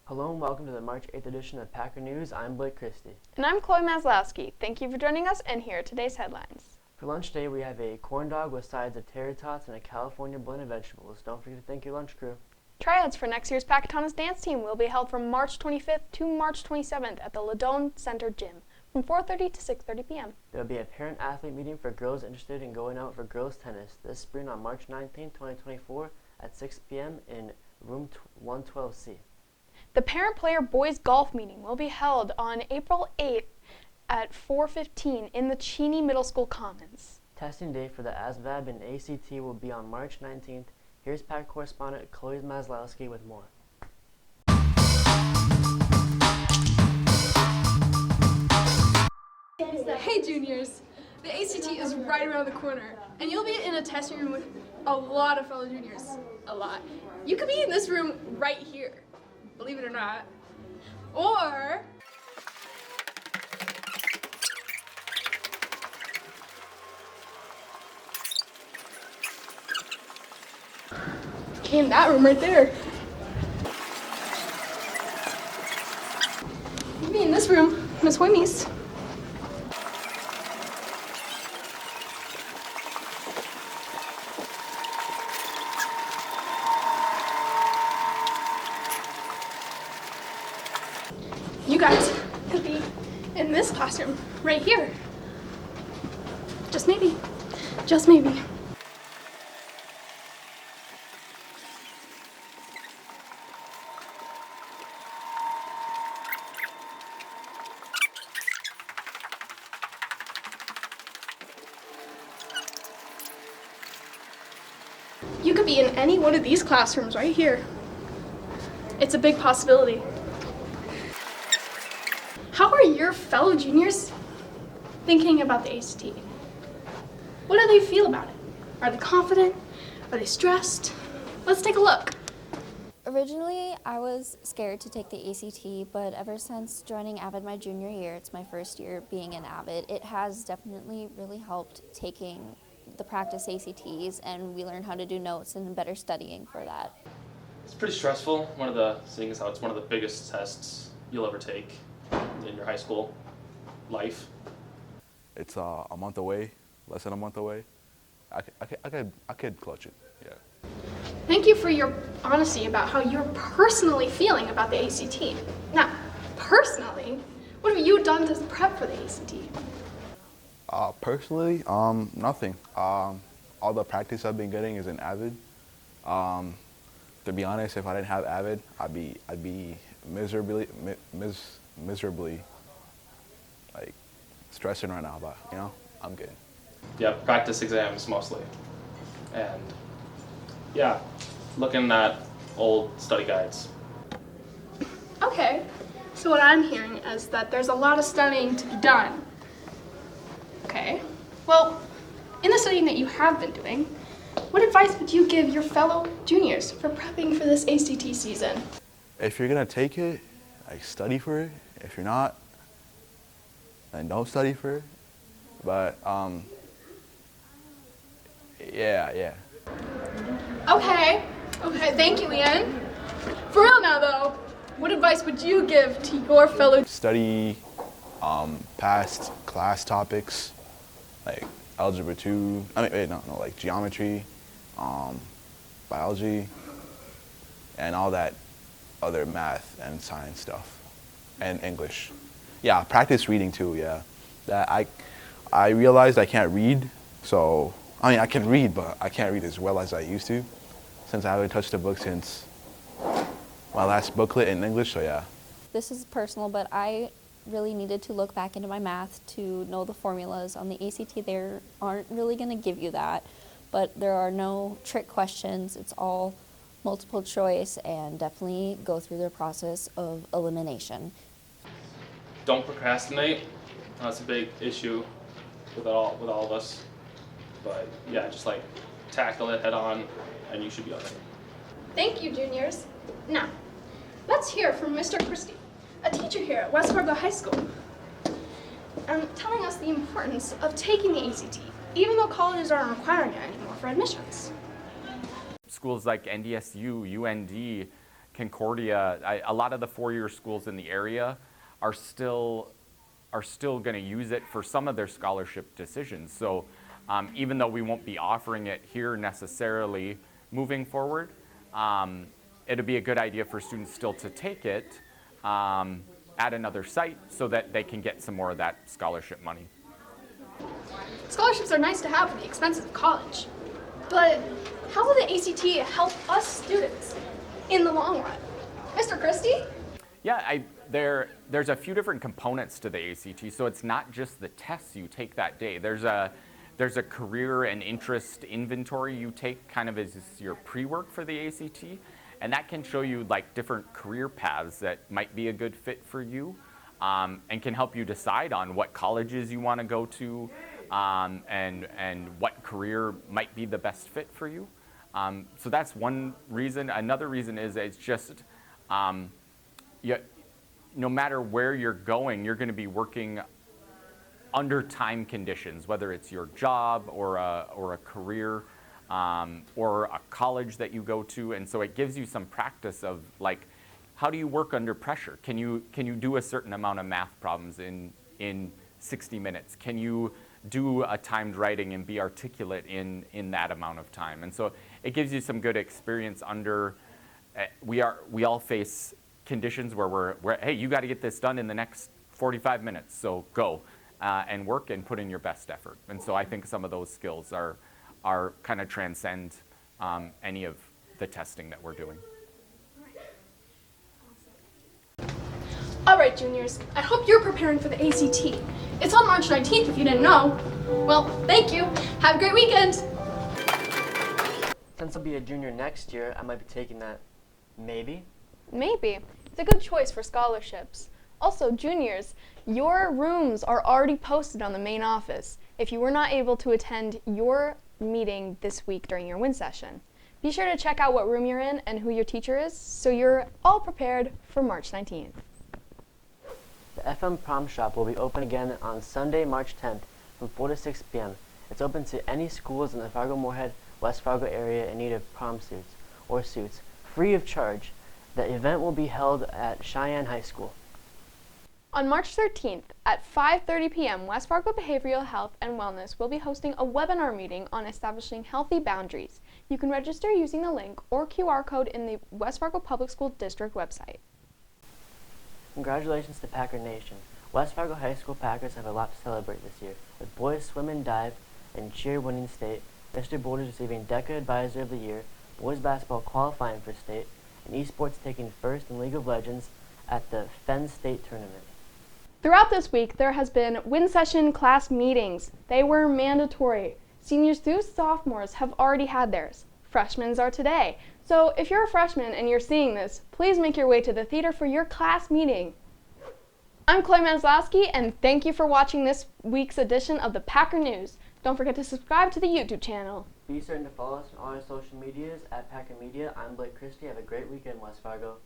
Hello and welcome to the March 8th edition of Packer News. I'm Blake Christie. And I'm Chloe Maslowski. Thank you for joining us, and here are today's headlines. For lunch today, we have a corn dog with sides of tater tots and a California blend of vegetables. Don't forget to thank your lunch crew. Tryouts for next year's Packatonis dance team will be held from March 25th to March 27th at the Ladone Center Gym from 4:30 to 6:30 p.m. There will be a parent-athlete meeting for girls interested in going out for girls tennis this spring on March 19, 2024 at 6 p.m. in room 112C. The parent-player boys golf meeting will be held on April 8th at 4:15 in the Cheney Middle School Commons. Testing date for the ASVAB and ACT will be on March 19th. Here's Pack correspondent Chloe Maslowski with more. Hey juniors, the ACT is right around the corner, and you'll be in a testing room with a lot of fellow juniors. A lot. You could be in this room right here, believe it or not. Or in that room right there. You could be in this room, Miss Wimmies. You guys could be in this classroom right here. Just maybe. Just maybe. You could be in any one of these classrooms right here. It's a big possibility. How are your fellow juniors thinking about the ACT? What do they feel about it? Are they confident? Are they stressed? Let's take a look. Originally, I was scared to take the ACT, but ever since joining AVID my junior year, it's my first year being in AVID, it has definitely really helped taking the practice ACTs, and we learned how to do notes and better studying for that. It's pretty stressful. Seeing as how it's one of the biggest tests you'll ever take in your high school life. It's a month away, less than a month away. I could clutch it, yeah. Thank you for your honesty about how you're personally feeling about the ACT. Now, personally, what have you done to prep for the ACT? Personally, nothing. All the practice I've been getting is in AVID. To be honest, if I didn't have AVID, I'd be miserably like stressing right now, but I'm good. Yeah, practice exams mostly. And yeah, looking at old study guides. Okay, so what I'm hearing is that there's a lot of studying to be done. Okay, well, in the studying that you have been doing, what advice would you give your fellow juniors for prepping for this ACT season? If you're gonna take it, like study for it. If you're not, then don't study for it. But yeah. Okay, thank you, Ian. For real now though, what advice would you give to your fellow? Study past class topics like algebra 2. Like geometry, biology, and all that other math and science stuff, and English. Yeah, practice reading too. Yeah, that I realized I can't read, so I can read, but I can't read as well as I used to, since I haven't touched a book since my last booklet in English. So yeah. This is personal, but I really needed to look back into my math to know the formulas. On the ACT, they aren't really going to give you that, but there are no trick questions. It's all multiple choice, and definitely go through the process of elimination. Don't procrastinate. That's a big issue with all of us. But yeah, just like tackle it head on, and you should be all right. Thank you, juniors. Now, let's hear from Mr. Christie, a teacher here at West Fargo High School, and telling us the importance of taking the ACT, even though colleges aren't requiring it anymore for admissions. Schools like NDSU, UND Concordia, a lot of the four-year schools in the area are still going to use it for some of their scholarship decisions. So even though we won't be offering it here necessarily moving forward, it'd be a good idea for students still to take it at another site so that they can get some more of that scholarship money. Scholarships are nice to have at the expense of college, but how will the ACT help us students in the long run? Mr. Christie? Yeah, there's a few different components to the ACT, so it's not just the tests you take that day. There's a career and interest inventory you take kind of as your pre-work for the ACT, and that can show you like different career paths that might be a good fit for you, and can help you decide on what colleges you want to go to, and what career might be the best fit for you. So that's one reason. Another reason is it's just, no matter where you're going, you're going to be working under time conditions, whether it's your job or a career or a college that you go to. And so it gives you some practice of like, how do you work under pressure? Can you do a certain amount of math problems in 60 minutes? Can you do a timed writing and be articulate in that amount of time? And so it gives you some good experience under, we all face conditions where we're hey, you got to get this done in the next 45 minutes, so go and work and put in your best effort. And so I think some of those skills are kind of transcend any of the testing that we're doing. All right, juniors, I hope you're preparing for the ACT. It's on March 19th if you didn't know. Well, thank you. Have a great weekend. Since I'll be a junior next year, I might be taking that. Maybe. Maybe. It's a good choice for scholarships. Also, juniors, your rooms are already posted on the main office if you were not able to attend your meeting this week during your WIN session. Be sure to check out what room you're in and who your teacher is so you're all prepared for March 19th. The FM Prom Shop will be open again on Sunday, March 10th from 4 to 6 p.m. It's open to any schools in the Fargo-Moorhead, West Fargo area in need of prom suits, free of charge. The event will be held at Cheyenne High School. On March 13th at 5:30 p.m., West Fargo Behavioral Health and Wellness will be hosting a webinar meeting on establishing healthy boundaries. You can register using the link or QR code in the West Fargo Public School District website. Congratulations to Packer Nation. West Fargo High School Packers have a lot to celebrate this year, with boys swim and dive and cheer winning state, Mr. Boulders receiving DECA Advisor of the Year, boys basketball qualifying for state, and esports taking first in League of Legends at the Fenn State Tournament. Throughout this week, there has been WIN session class meetings. They were mandatory. Seniors through sophomores have already had theirs. Freshmen are today. So if you're a freshman and you're seeing this, please make your way to the theater for your class meeting. I'm Claire Maslowski, and thank you for watching this week's edition of the Packer News. Don't forget to subscribe to the YouTube channel. Be certain to follow us on all our social medias at Packer Media. I'm Blake Christie. Have a great weekend, West Fargo.